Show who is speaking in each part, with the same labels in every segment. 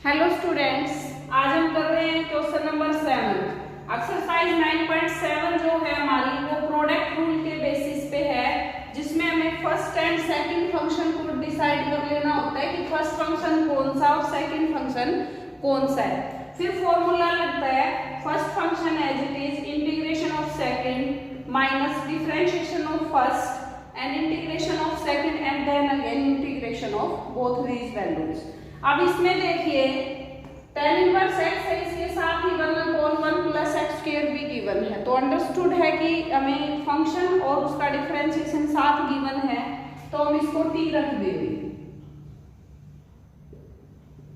Speaker 1: Hello students, आज हम कर रहे हैं क्वेश्चन नंबर 7। एक्सरसाइज 9.7 जो है हमारी वो प्रोडक्ट रूल के बेसिस पे है, जिसमें हमें फर्स्ट एंड सेकंड फंक्शन को डिसाइड कर लेना होता है कि फर्स्ट फंक्शन कौन सा और सेकंड फंक्शन कौन सा है। फिर फॉर्मूला लगता है first function as it is integration of second minus differentiation of first and integration of second and then again integration of both these values। अब इसमें देखिए tan इनवर्स x है, इसके साथ ही 1/1 प्लस एक्स स्क्वायर भी given है, तो understood है कि हमें फंक्शन और उसका डिफरेंशिएशन साथ गिवन है, तो हम इसको t रख देंगे।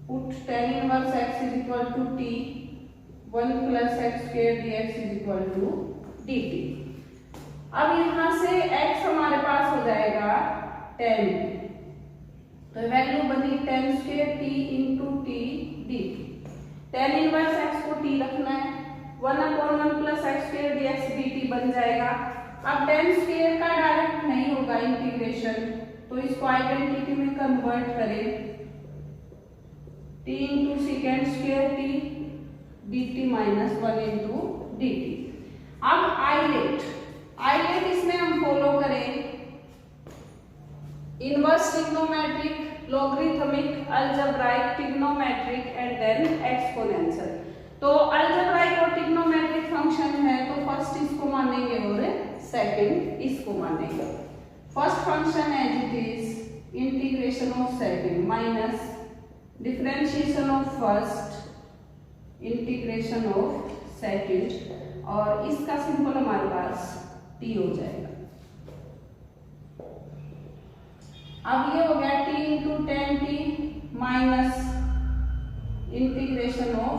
Speaker 1: Put tan inverse x is equal to t 1 plus x square dx is equal to dt। अब यहां से x हमारे पास हो जाएगा 10, तो वैल्यू बनी tan square t into T dt। tan inverse x को t रखना है, 1/1 plus x square dx dt बन जाएगा। अब tan स्क्वायर का डायरेक्ट नहीं होगा इंटीग्रेशन, तो इसको आइडेंटिटी में कन्वर्ट करें, t into second square t dt minus 1 into dt। अब आइलेट इसमें हम फॉलो करें inverse trigonometric, logarithmic, algebraic, trigonometric and then exponential. तो अलजेब्राइक और ट्रिग्नोमेट्रिक फंक्शन है तो फर्स्ट इसको मानेंगे और सेकंड इसको मानेंगे। First function as it is integration of second minus differentiation of first integration of second, और इसका सिंपल हमारे पास t हो जाएगा। अब ये हो गया t into tan t minus integration of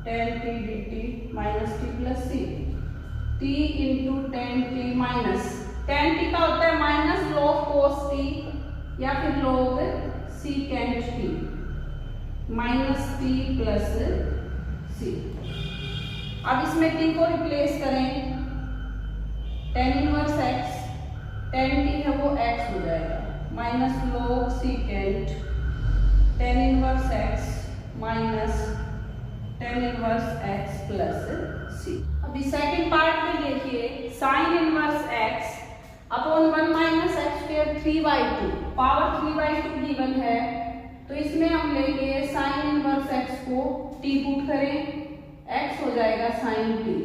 Speaker 1: tan t d t minus t plus c, t into tan t minus tan t का होता है माइनस लॉग कोस टी या फिर log secant t minus t plus c. अब इसमें t को replace करें, tan inverse x, tan t है वो x हो जाएगा minus log secant tan inverse x minus tan inverse x plus c। अभी सेकंड पार्ट में देखिए sin inverse x upon 1 minus x square 3/2 power 3/2 given है, तो इसमें हम लेंगे sin इनवर्स x को t पुट करें, x हो जाएगा sin t,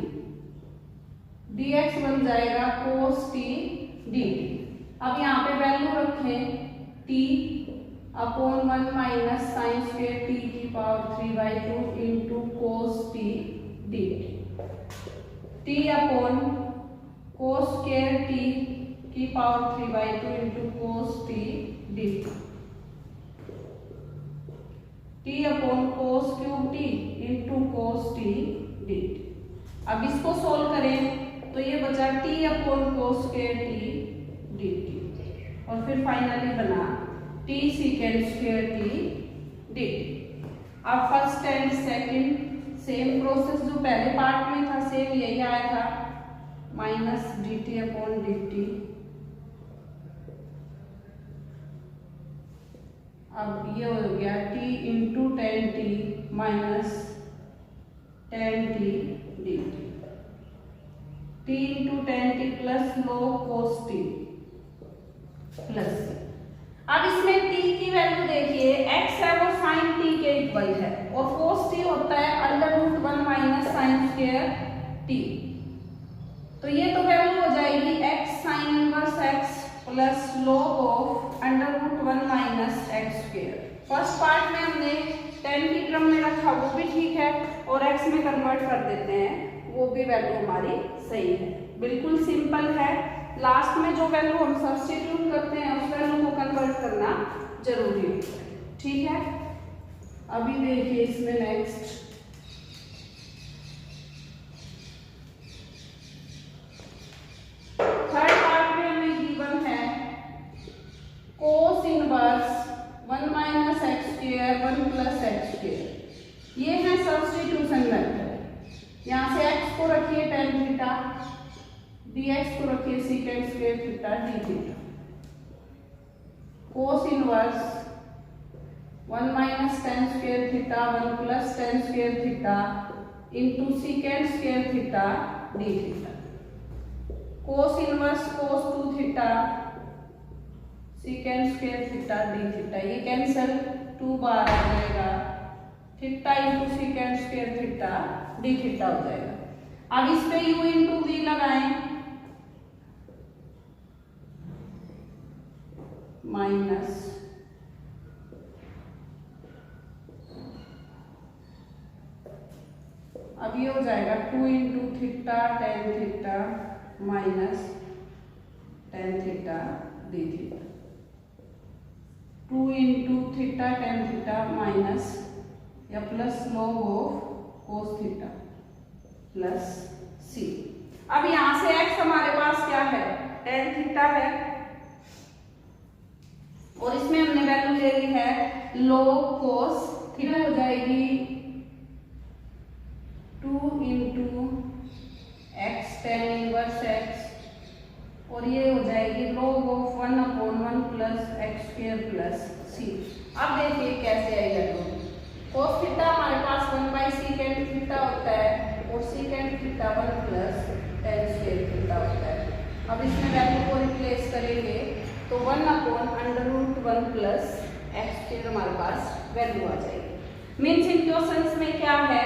Speaker 1: dx बन जाएगा cos t dt। अब यहाँ पे वैल्यू रखें t upon 1 minus sine square t की power 3/2 into cos t dt, t upon cos square t की power 3/2 into cos t dt, t upon cos cube t into cos t dt। अब इसको solve करें तो ये बचा t upon cos square t dt, और फिर finally बना t second square t dt। अब first and second same process जो पहले पार्ट में था सेम यही आया था, माइनस dt अपॉन dt। अब ये हो गया t into tan t minus tan T dt, t into tan T plus log cos t plus. अब इसमें t की वैल्यू देखिए, x है वो sin t के इक्वल है और cos t होता है √1 माइनस साइन स्क्वायर t, तो ये तो वैल्यू हो जाएगी x sin inverse x plus log of √1 minus x square. First part में हमने 10 की टर्म में रखा वो भी ठीक है, और x में कन्वर्ट कर देते हैं वो भी वैल्यू हमारी सही है, बिल्कुल सिंपल है। लास्ट में जो वैल्यू हम सब्स्टिट्यूट करते हैं उस वैल्यू को कन्वर्ट करना जरूरी है, ठीक है। अभी देखिए इसमें नेक्स्ट थर्ड पार्ट में हमें गिवन है cos inverse 1 minus x square 1 plus x square. ये है सब्स्टिट्यूशन मेथड, यहाँ से x को रखिए tan थीटा, dx को रखिए second square theta d theta, cos inverse 1 minus ten square theta 1 plus ten square theta into secant square theta d theta. Cos inverse कोस 2 theta secant square theta d theta, ये cancel 2 बार आ जाएगा, theta into secant square theta d theta हो जाएगा। अब इस पे u into we लगाएं, minus अब ये हो जाएगा 2 into theta tan theta minus ten theta d theta, 2 into theta tan theta minus या plus log of cos theta plus c. अब यहां से x हमारे पास क्या है, टेन थीटा है, और इसमें हमने वैल्यू ले ली है लॉग कोस थीटा, हो जाएगी 2 into x tan inverse x, और ये हो जाएगी log of 1/1 plus x square plus c. अब देखिए कैसे आएगा, तो cos थीटा हमारे पास 1/secant थीटा होता है और secant theta 1 plus ten square theta होता है। अब इसमें वैल्यू को रिप्लेस करेंगे तो 1/√1 प्लस एक्स स्क्वायर हमारे पास वैल्यू आ जाएगी। मीन्स इन क्वेश्चंस में क्या है,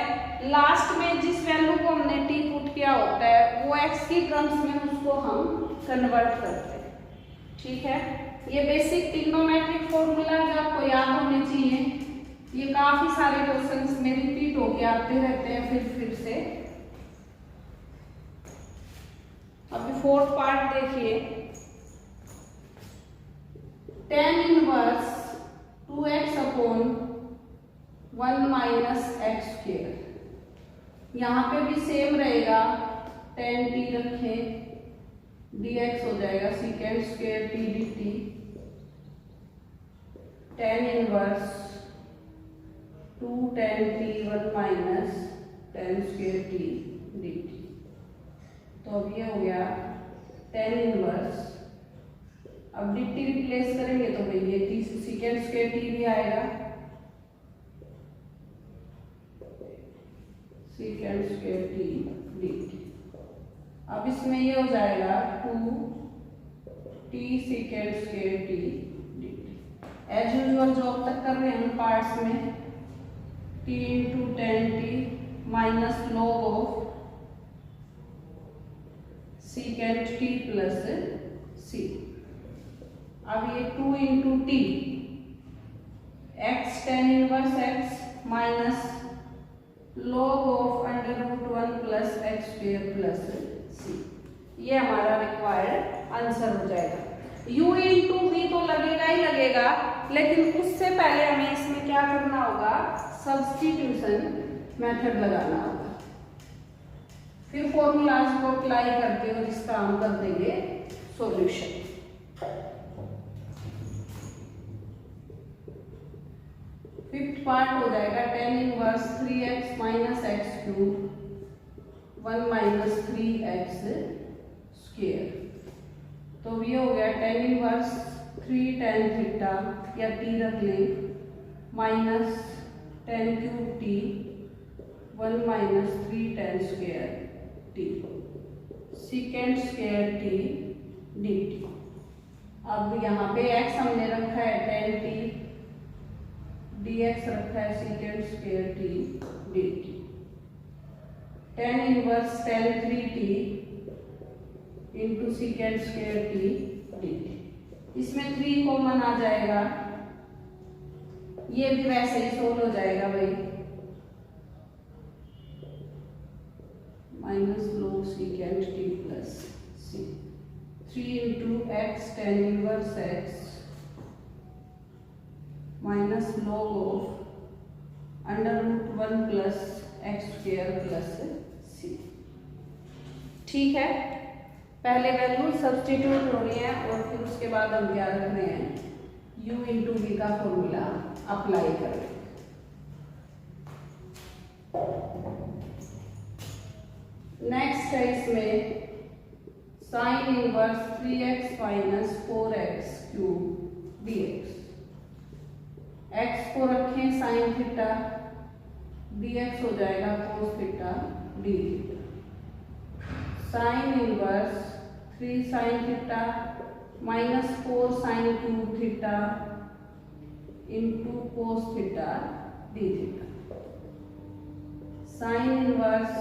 Speaker 1: लास्ट में जिस वैल्यू को हमने टी पुट किया होता है वो एक्स की टर्म्स में उसको हम कन्वर्ट करते हैं। ठीक है, ये बेसिक ट्रिग्नोमेट्रिक फॉर्मूला जो आपको याद होने चाहिए, ये काफी सारे क्वेश्चंस में रिपीट होके आते रहते हैं फिर से। अब फोर्थ पार्ट देखिए, tan inverse 2x upon 1 minus x square, यहाँ पे भी सेम रहेगा, tan t रखे dx हो जाएगा सीकेंड square t dt, tan inverse 2 tan t 1 minus tan square t dt। तो अब ये हो गया tan इनवर्स, अब dt रिप्लेस करेंगे तो भाई ये t सीकेंड स्क्वायर t भी आएगा, सीकेंड स्क्वायर t dt। अब इसमें ये हो जाएगा 2 t second square t dt। As usual जो अब तक कर रहे हैं हम पार्ट्स में, t into tan t minus log of secant t plus c। अब ये 2 into t x tan inverse x minus log of √1 plus x square plus c, ये हमारा रिक्वायर्ड आंसर हो जाएगा। u इंटू वी तो लगेगा ही लगेगा, लेकिन उससे पहले हमें इसमें क्या करना होगा, सब्स्टिट्यूशन मेथड लगाना होगा, फिर फॉर्मूलाज को अप्लाई करके और इसका हम कर देंगे सॉल्यूशन। फिफ्थ पार्ट हो जाएगा tan inverse 3x minus x cube 1 minus 3x square. तो ये हो गया tan इनवर्स 3 tan थीटा या t रख लें minus tan cube t 1 minus 3 tan square t second square t dt। अब यहाँ पे x हमने रखा है tan t, dx रखा है सीकेंड square t dt, tan inverse tan 3t into सीकेंड square t dt। इसमें 3 कॉमन आ जाएगा, ये भी वैसे ही सोल्व हो जाएगा भाई, minus log secant t plus c, 3 into x tan inverse x minus log of √1 plus x square plus c. ठीक है, पहले वैल्यू सब्स्टिट्यूट हो रही है और फिर उसके बाद हम क्या रख रहे हैं, u इंटू वी का फॉर्मूला अप्लाई कर रहे हैं। नेक्स्ट है इसमें sine inverse 3x minus 4x cube dx। x को रखें साइन थीटा, dx हो जाएगा cos theta d theta. Sine inverse 3 sine theta minus 4 sine cube theta into cos theta d theta. Sine inverse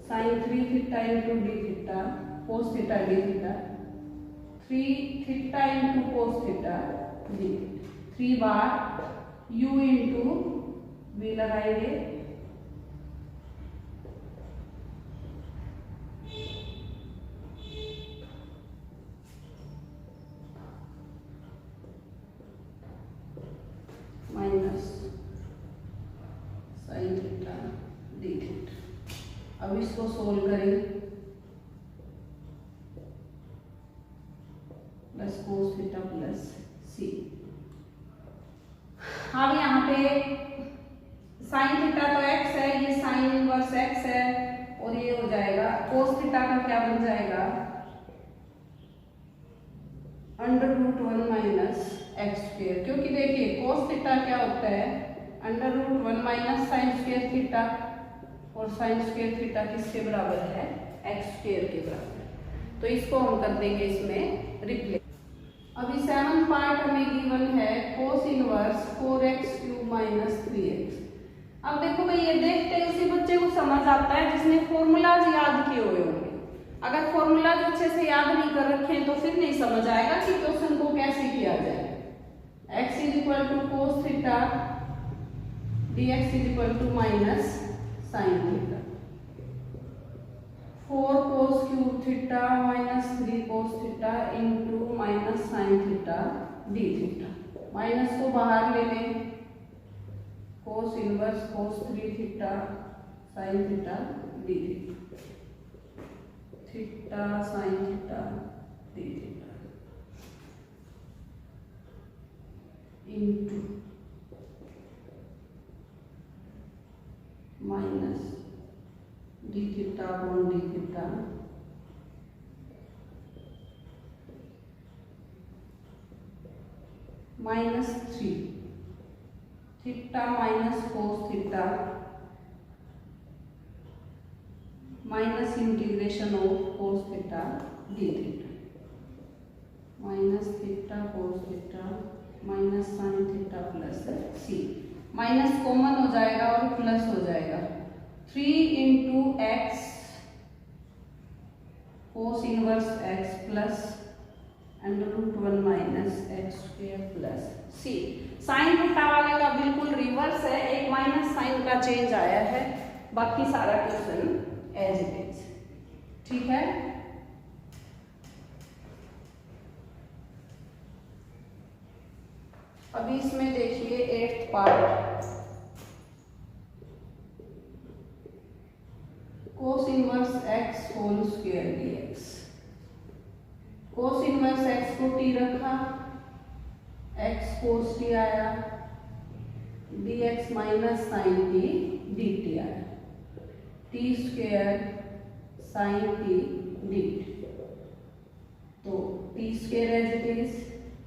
Speaker 1: sine 3 theta into D theta cos theta d theta, 3 theta into cos theta D, 3 बार u into v लगाएंगे, minus sine theta d theta. अब इसको solve करें, plus cos theta plus c. अब यहाँ पे sine theta तो x है, ये साइन इनवर्स x है, और ये हो जाएगा कोस थीटा का क्या बन जाएगा, √1 माइनस एक्स स्क्वेयर। क्योंकि देखिए कोस थीटा क्या होता है, √1 माइनस साइन स्क्वेयर थीटा, और साइन स्क्वेयर थीटा किसके बराबर है, एक्स स्क्वेयर के बराबर। तो इसको हम कर देंगे इसमें रिप्लेस। अभी 7th पार्ट हमें गिवन है cos inverse 4x³ minus 3x। अब देखो भाई, ये देखते ही उसी बच्चे को समझ आता है जिसने फॉर्मूलाज याद किए हुए होंगे। अगर फॉर्मूलाज अच्छे से याद नहीं कर रखे हैं तो फिर नहीं समझ आएगा कि क्वेश्चन को कैसे किया जाए। x = cos theta, dx = minus sine theta, 4 cos³ theta minus 3 cos theta into minus sine theta d theta. Minus को बाहर ले लें, cos inverse cos 3 theta sine theta d theta, theta sine theta d theta into minus D theta upon D theta minus 3 theta minus cos theta minus integration of cos theta d theta, minus theta cos theta minus sine theta plus C. Minus common हो जाएगा और plus हो जाएगा, 3 into x cos inverse x plus √1 minus x square plus c. Sine theta वाले का बिल्कुल reverse है, एक माइनस साइन का चेंज आया है, बाकी सारा क्वेश्चन एज इट इज। ठीक है, अभी इसमें देखिए 8th part, cos inverse x whole square dx। Cos inverse x को t रखा, x कोस t आया, dx minus sine t dt आया, t square sine t dt। तो t square as it is,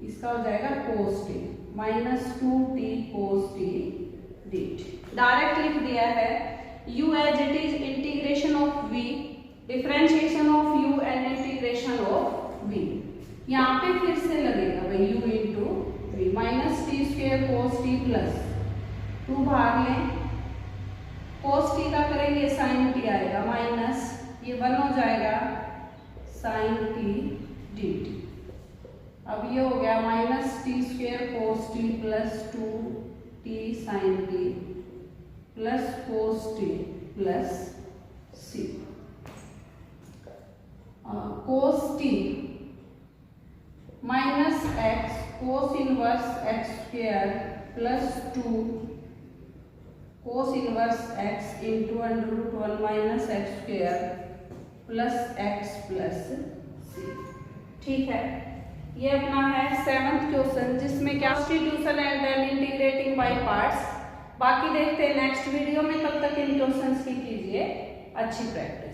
Speaker 1: इसका हो जाएगा cos t minus 2t cos t dt। Direct लिख दिया है, u as it is integration of v, differentiation of u and integration of v। यहाँ पे फिर से लगेगा भाई u into v, minus t square cos t plus 2 बाहर लें, कोस t का करेंगे साइन t आएगा, माइनस ये 1 हो जाएगा साइन t dt। अब ये हो गया minus t square cos t plus 2t sine t plus cos t plus c. Cos t minus x cos inverse x square plus 2 cos inverse x into √1 minus x square plus x plus c. ठीक है, ये अपना है 7th question, जिसमें क्या substitution and then integrating by parts. बाकी देखते हैं नेक्स्ट वीडियो में, तब तक इन क्वेश्चंस की कीजिए अच्छी प्रैक्टिस।